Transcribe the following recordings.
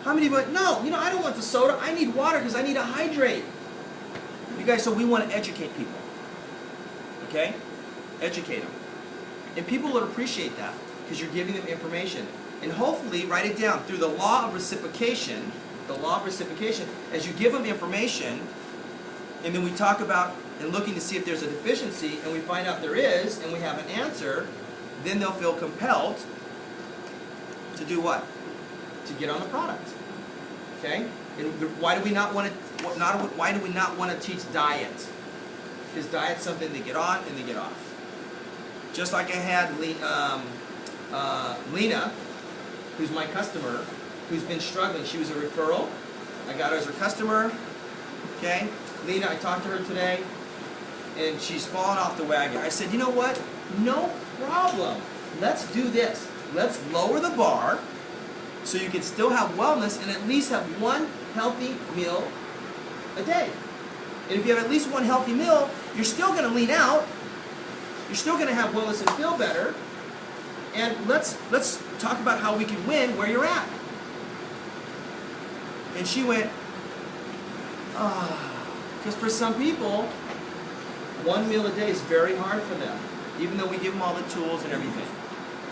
How many went, no, you know, I don't want the soda. I need water because I need to hydrate. You guys, so we want to educate people. Okay? Educate them. And people will appreciate that because you're giving them information. And hopefully, write it down. Through the law of reciprocation, as you give them information, and then we talk about and looking to see if there's a deficiency, and we find out there is, and we have an answer, then they'll feel compelled to do what? To get on the product. Okay? And why do we not want to teach diet? Because diet's something they get on and they get off. Just like I had Lena, who's my customer, who's been struggling. She was a referral. I got her as a customer. Okay? Lena, I talked to her today, and she's fallen off the wagon. I said, you know what? No problem. Let's do this. Let's lower the bar so you can still have wellness and at least have one healthy meal a day. And if you have at least one healthy meal, you're still going to lean out. You're still going to have wellness and feel better. And let's talk about how we can win where you're at. And she went, because for some people, one meal a day is very hard for them, even though we give them all the tools and everything.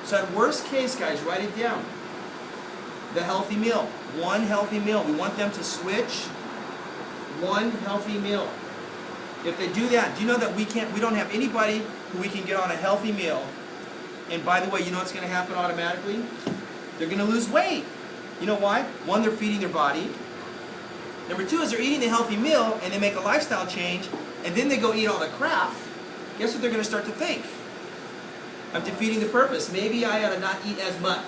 So at worst case, guys, write it down. The healthy meal. One healthy meal. We want them to switch one healthy meal. If they do that, do you know that we don't have anybody who we can get on a healthy meal, and by the way, you know what's going to happen automatically? They're going to lose weight. You know why? One, they're feeding their body. Number two is they're eating the healthy meal and they make a lifestyle change, and then they go eat all the crap. Guess what they're going to start to think? I'm defeating the purpose. Maybe I ought to not eat as much.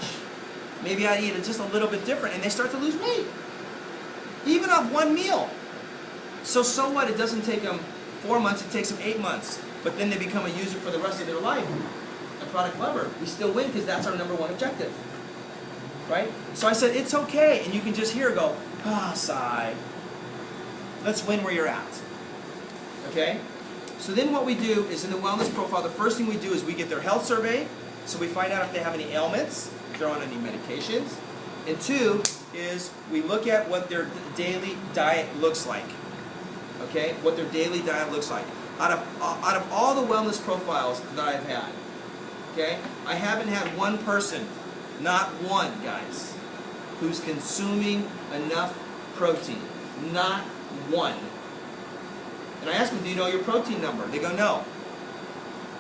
Maybe I eat it just a little bit different, and they start to lose weight. Even off one meal. So what? It doesn't take them 4 months, it takes them 8 months. But then they become a user for the rest of their life. A product lover. We still win because that's our #1 objective. Right? So I said, it's okay. And you can just hear her go, sigh. Let's win where you're at. Okay? So then what we do is in the wellness profile, the first thing we do is we get their health survey. So we find out if they have any ailments, if they're on any medications. And two is we look at what their daily diet looks like. Okay? What their daily diet looks like. Out of all the wellness profiles that I've had, okay, I haven't had one person, not one, guys, who's consuming enough protein. Not one. And I ask them, do you know your protein number? They go, no.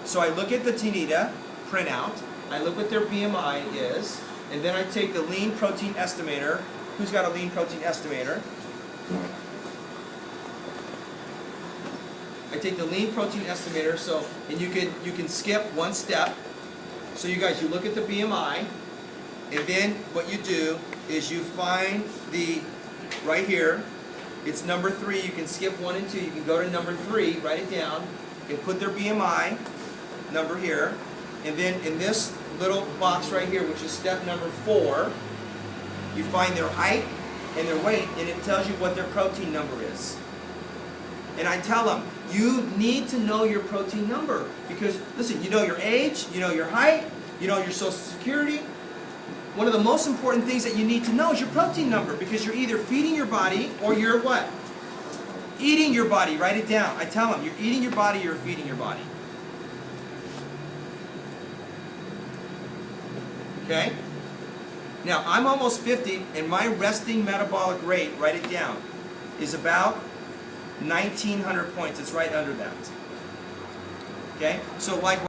So I look at the Tinita printout, I look what their BMI is, and then I take the lean protein estimator. Who's got a lean protein estimator? I take the lean protein estimator, and you can skip one step. So you guys, you look at the BMI, and then what you do is you find right here, it's number 3. You can skip 1 and 2. You can go to number 3, write it down, and put their BMI number here. And then in this little box right here, which is step number 4, you find their height and their weight, and it tells you what their protein number is. And I tell them, you need to know your protein number. Because, listen, you know your age, you know your height, you know your social security. One of the most important things that you need to know is your protein number, because you're either feeding your body or you're what? Eating your body. Write it down. I tell them, you're eating your body, you're feeding your body. Okay? Now, I'm almost 50, and my resting metabolic rate, write it down, is about 1,900 points. It's right under that. Okay? So, like